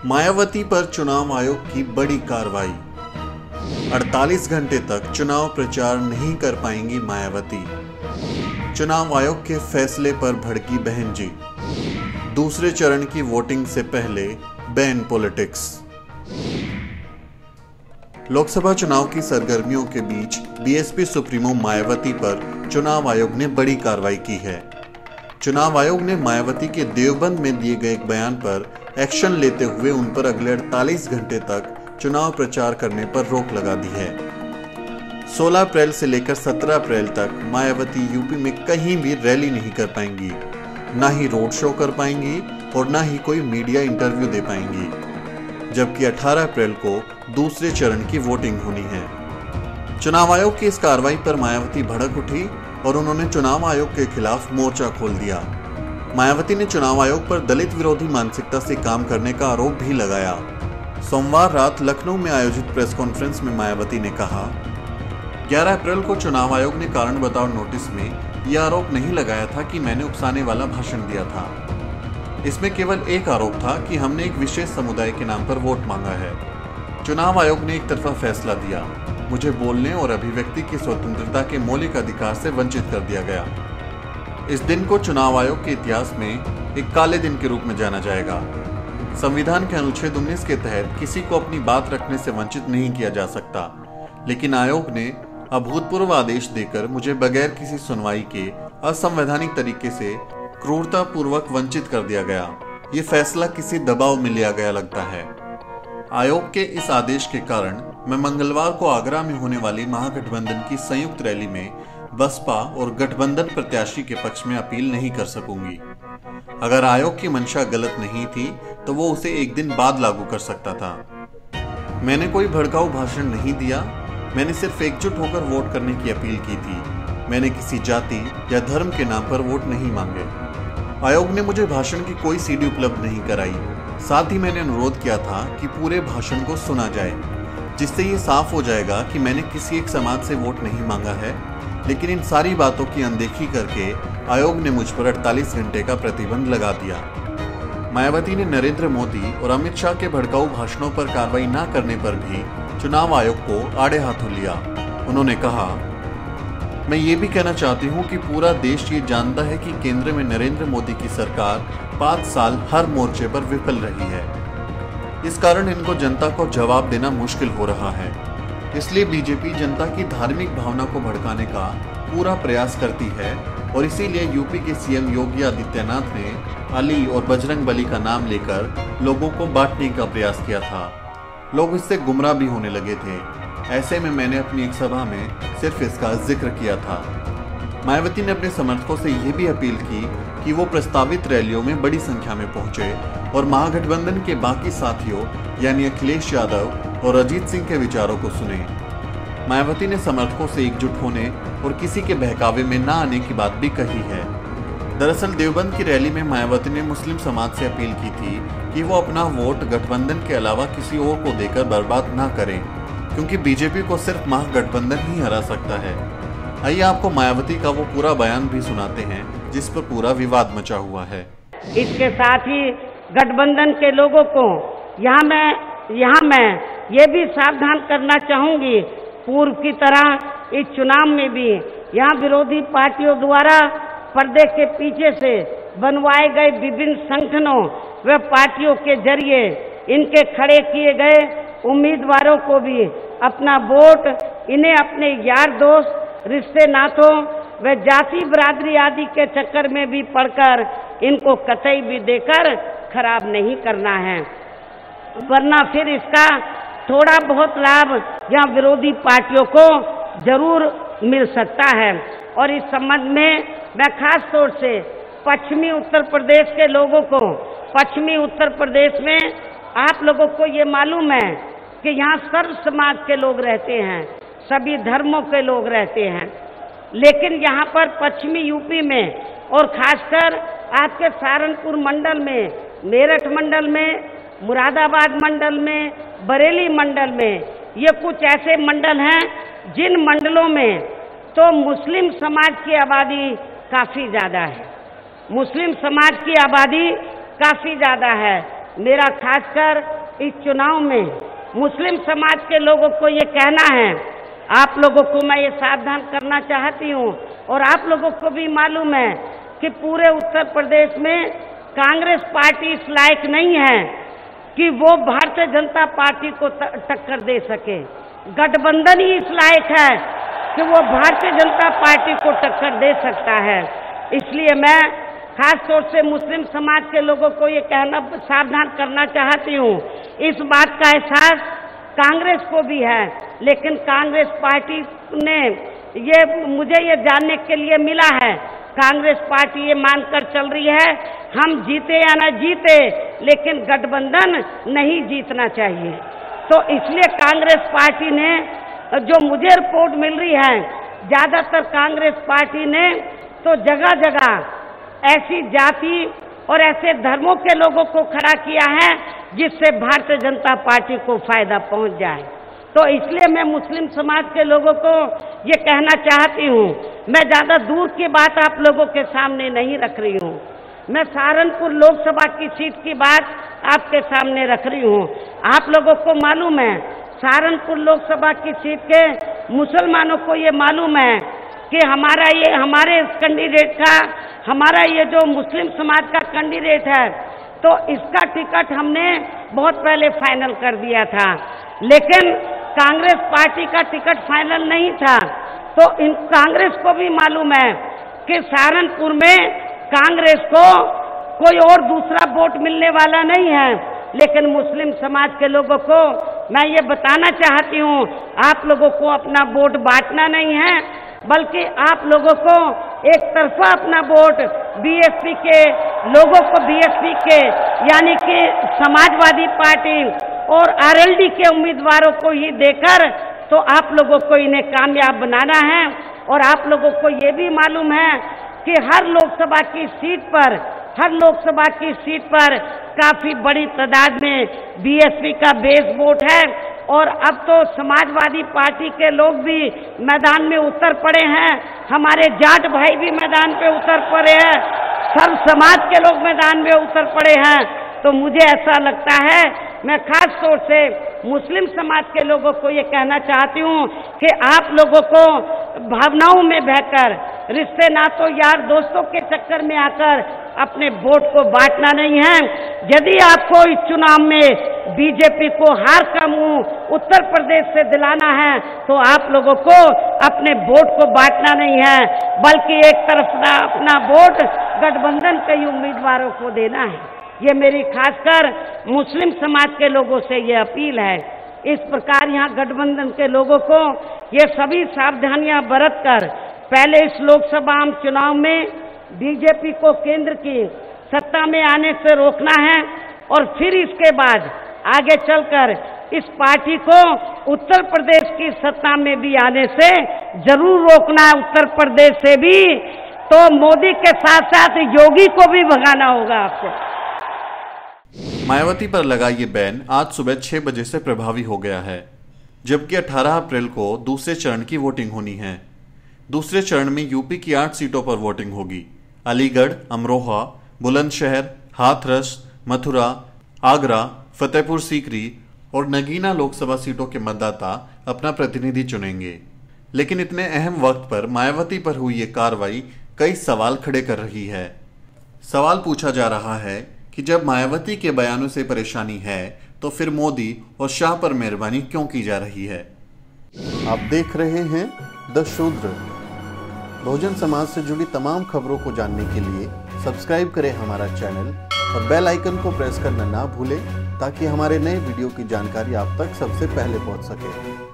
मायावती पर चुनाव आयोग की बड़ी कार्रवाई। 48 घंटे तक चुनाव प्रचार नहीं कर पाएंगी मायावती। चुनाव आयोग के फैसले पर भड़की बहन जी। दूसरे चरण की वोटिंग से पहले बैन पॉलिटिक्स। लोकसभा चुनाव की सरगर्मियों के बीच बीएसपी सुप्रीमो मायावती पर चुनाव आयोग ने बड़ी कार्रवाई की है। चुनाव आयोग ने मायावती के देवबंद में दिए गए एक बयान पर एक्शन लेते हुए उन पर अगले 48 घंटे तक चुनाव प्रचार करने पर रोक लगा दी है। 16 अप्रैल से लेकर 17 अप्रैल तक मायावती यूपी में कहीं भी रैली नहीं कर पाएंगी, ना ही रोड शो कर पाएंगी और ना ही कोई मीडिया इंटरव्यू दे पाएंगी। जबकि 18 अप्रैल को दूसरे चरण की वोटिंग होनी है। चुनाव आयोग की इस कार्रवाई पर मायावती भड़क उठी और उन्होंने चुनाव आयोग के खिलाफ मोर्चा खोल दिया। मायावती ने चुनाव आयोग पर दलित विरोधी मानसिकता से काम करने का आरोप भी लगाया। सोमवार रात लखनऊ में आयोजित प्रेस कॉन्फ्रेंस में मायावती ने कहा, 11 अप्रैल को चुनाव आयोग ने कारण बताओ नोटिस में यह आरोप नहीं लगाया था कि मैंने उकसाने वाला भाषण दिया था। इसमें केवल एक आरोप था कि हमने एक विशेष समुदाय के नाम पर वोट मांगा है। चुनाव आयोग ने एक तरफा फैसला दिया। मुझे बोलने और अभिव्यक्ति की स्वतंत्रता के मौलिक अधिकार से वंचित कर दिया गया। इस दिन को चुनाव आयोग के इतिहास में एक काले दिन के रूप में जाना जाएगा। संविधान के अनुच्छेद 19 के तहत किसी को अपनी बात रखने से वंचित नहीं किया जा सकता, लेकिन आयोग ने अभूतपूर्व आदेश देकर मुझे बगैर किसी सुनवाई के असंवैधानिक तरीके से क्रूरतापूर्वक वंचित कर दिया गया। ये फैसला किसी दबाव में लिया गया लगता है। आयोग के इस आदेश के कारण मैं मंगलवार को आगरा में होने वाली महागठबंधन की संयुक्त रैली में बसपा और गठबंधन प्रत्याशी के पक्ष में अपील नहीं कर सकूंगी। अगर आयोग की मंशा गलत नहीं थी तो वो उसे एक दिन बाद लागू कर सकता था। मैंने कोई भड़काऊ भाषण नहीं दिया। मैंने सिर्फ एकजुट होकर वोट करने की अपील की थी। मैंने किसी जाति या धर्म के नाम पर वोट नहीं मांगे। आयोग ने मुझे भाषण की कोई सीडी उपलब्ध नहीं कराई। साथ ही मैंने अनुरोध किया था कि पूरे भाषण को सुना जाए, जिससे ये साफ हो जाएगा कि मैंने किसी एक समाज से वोट नहीं मांगा है। लेकिन इन सारी बातों की अनदेखी करके आयोग ने मुझ पर 48 घंटे का प्रतिबंध लगा दिया। मायावती ने नरेंद्र मोदी और अमित शाह के भड़काऊ भाषणों पर कार्रवाई न करने पर भी चुनाव आयोग को आड़े हाथों लिया। उन्होंने कहा, मैं ये भी कहना चाहती हूँ कि पूरा देश ये जानता है कि केंद्र में नरेंद्र मोदी की सरकार 5 साल हर मोर्चे पर विफल रही है। इस कारण इनको जनता को जवाब देना मुश्किल हो रहा है। इसलिए बीजेपी जनता की धार्मिक भावना को भड़काने का पूरा प्रयास करती है और इसीलिए यूपी के सीएम योगी आदित्यनाथ ने अली और बजरंगबली का नाम लेकर लोगों को बांटने का प्रयास किया था। लोग इससे गुमराह भी होने लगे थे। ऐसे में मैंने अपनी एक सभा में सिर्फ इसका जिक्र किया था। मायावती ने अपने समर्थकों से यह भी अपील की कि वो प्रस्तावित रैलियों में बड़ी संख्या में पहुंचे और महागठबंधन के बाकी साथियों यानी अखिलेश यादव और अजीत सिंह के विचारों को सुने। मायावती ने समर्थकों से एकजुट होने और किसी के बहकावे में न आने की बात भी कही है। दरअसल देवबंद की रैली में मायावती ने मुस्लिम समाज से अपील की थी कि वो अपना वोट गठबंधन के अलावा किसी और को देकर बर्बाद न करें, क्योंकि बीजेपी को सिर्फ महागठबंधन ही हरा सकता है। आइए आपको मायावती का वो पूरा बयान भी सुनाते हैं जिस पर पूरा विवाद मचा हुआ है। इसके साथ ही गठबंधन के लोगों को यहाँ मैं ये भी सावधान करना चाहूंगी, पूर्व की तरह इस चुनाव में भी यहाँ विरोधी पार्टियों द्वारा पर्दे के पीछे से बनवाए गए विभिन्न संगठनों व पार्टियों के जरिए इनके खड़े किए गए उम्मीदवारों को भी अपना वोट इन्हें अपने यार दोस्त, रिश्ते नातों व जाति बिरादरी आदि के चक्कर में भी पड़कर इनको कतई भी देकर खराब नहीं करना है, वरना फिर इसका थोड़ा बहुत लाभ यहाँ विरोधी पार्टियों को जरूर मिल सकता है। और इस संबंध में मैं खास तौर से पश्चिमी उत्तर प्रदेश के लोगों को, पश्चिमी उत्तर प्रदेश में आप लोगों को ये मालूम है कि यहाँ सर्व समाज के लोग रहते हैं, सभी धर्मों के लोग रहते हैं, लेकिन यहाँ पर पश्चिमी यूपी में और खासकर आपके सहारनपुर मंडल में, मेरठ मंडल में, मुरादाबाद मंडल में, बरेली मंडल में, ये कुछ ऐसे मंडल हैं जिन मंडलों में तो मुस्लिम समाज की आबादी काफ़ी ज़्यादा है। मुस्लिम समाज की आबादी काफ़ी ज़्यादा है। मेरा खासकर इस चुनाव में मुस्लिम समाज के लोगों को ये कहना है, आप लोगों को मैं ये सावधान करना चाहती हूँ और आप लोगों को भी मालूम है कि पूरे उत्तर प्रदेश में कांग्रेस पार्टी इस लायक नहीं है कि वो भारतीय जनता पार्टी को टक्कर दे सके। गठबंधन ही इस लायक है कि वो भारतीय जनता पार्टी को टक्कर दे सकता है। इसलिए मैं खास तौर से मुस्लिम समाज के लोगों को ये कहना सावधान करना चाहती हूँ। इस बात का एहसास कांग्रेस को भी है, लेकिन कांग्रेस पार्टी ने मुझे ये जानने के लिए मिला है, कांग्रेस पार्टी ये मानकर चल रही है हम जीते या ना जीते लेकिन गठबंधन नहीं जीतना चाहिए। तो इसलिए कांग्रेस पार्टी ने, जो मुझे रिपोर्ट मिल रही है, ज़्यादातर कांग्रेस पार्टी ने तो जगह जगह ऐसी जाति और ऐसे धर्मों के लोगों को खड़ा किया है जिससे भारतीय जनता पार्टी को फायदा पहुंच जाए। तो इसलिए मैं मुस्लिम समाज के लोगों को ये कहना चाहती हूँ, मैं ज़्यादा दूर की बात आप लोगों के सामने नहीं रख रही हूँ, मैं सहारनपुर लोकसभा की सीट की बात आपके सामने रख रही हूँ। आप लोगों को मालूम है सहारनपुर लोकसभा की सीट के मुसलमानों को ये मालूम है कि हमारे कैंडिडेट का, हमारा ये जो मुस्लिम समाज का कैंडिडेट है, तो इसका टिकट हमने बहुत पहले फाइनल कर दिया था, लेकिन कांग्रेस पार्टी का टिकट फाइनल नहीं था। तो कांग्रेस को भी मालूम है कि सहारनपुर में कांग्रेस को कोई और दूसरा वोट मिलने वाला नहीं है, लेकिन मुस्लिम समाज के लोगों को मैं ये बताना चाहती हूँ, आप लोगों को अपना वोट बांटना नहीं है, बल्कि आप लोगों को एक तरफा अपना वोट बीएसपी के लोगों को, बीएसपी के यानी कि समाजवादी पार्टी और आरएलडी के उम्मीदवारों को ही देकर तो आप लोगों को इन्हें कामयाब बनाना है। और आप लोगों को ये भी मालूम है कि हर लोकसभा की सीट पर काफ़ी बड़ी तादाद में बीएसपी का बेस वोट है और अब तो समाजवादी पार्टी के लोग भी मैदान में उतर पड़े हैं, हमारे जाट भाई भी मैदान पे उतर पड़े हैं, सर्व समाज के लोग मैदान में उतर पड़े हैं। तो मुझे ऐसा लगता है, मैं खास तौर से मुस्लिम समाज के लोगों को ये कहना चाहती हूँ कि आप लोगों को भावनाओं में बहकर, रिश्ते नातों यार दोस्तों के चक्कर में आकर अपने वोट को बांटना नहीं है। यदि आपको इस चुनाव में बीजेपी को हार का मुंह उत्तर प्रदेश से दिलाना है तो आप लोगों को अपने वोट को बांटना नहीं है, बल्कि एक तरफ अपना वोट गठबंधन के उम्मीदवारों को देना है। ये मेरी खासकर मुस्लिम समाज के लोगों से ये अपील है। इस प्रकार यहाँ गठबंधन के लोगों को ये सभी सावधानियां बरतकर पहले इस लोकसभा आम चुनाव में बीजेपी को केंद्र की सत्ता में आने से रोकना है और फिर इसके बाद आगे चलकर इस पार्टी को उत्तर प्रदेश की सत्ता में भी आने से जरूर रोकना है। उत्तर प्रदेश से भी तो मोदी के साथ साथ योगी को भी भगाना होगा आपको। मायावती पर लगा ये बैन आज सुबह 6 बजे से प्रभावी हो गया है, जबकि 18 अप्रैल को दूसरे चरण की वोटिंग होनी है। दूसरे चरण में यूपी की 8 सीटों पर वोटिंग होगी। अलीगढ़, अमरोहा, बुलंदशहर, हाथरस, मथुरा, आगरा, फतेहपुर सीकरी और नगीना लोकसभा सीटों के मतदाता अपना प्रतिनिधि चुनेंगे। लेकिन इतने अहम वक्त पर मायावती पर हुई ये कार्रवाई कई सवाल खड़े कर रही है। सवाल पूछा जा रहा है कि जब मायावती के बयानों से परेशानी है तो फिर मोदी और शाह पर मेहरबानी क्यों की जा रही है। आप देख रहे हैं द शूद्र। बहुजन समाज से जुड़ी तमाम खबरों को जानने के लिए सब्सक्राइब करें हमारा चैनल और बेल आइकन को प्रेस करना ना भूलें ताकि हमारे नए वीडियो की जानकारी आप तक सबसे पहले पहुंच सके।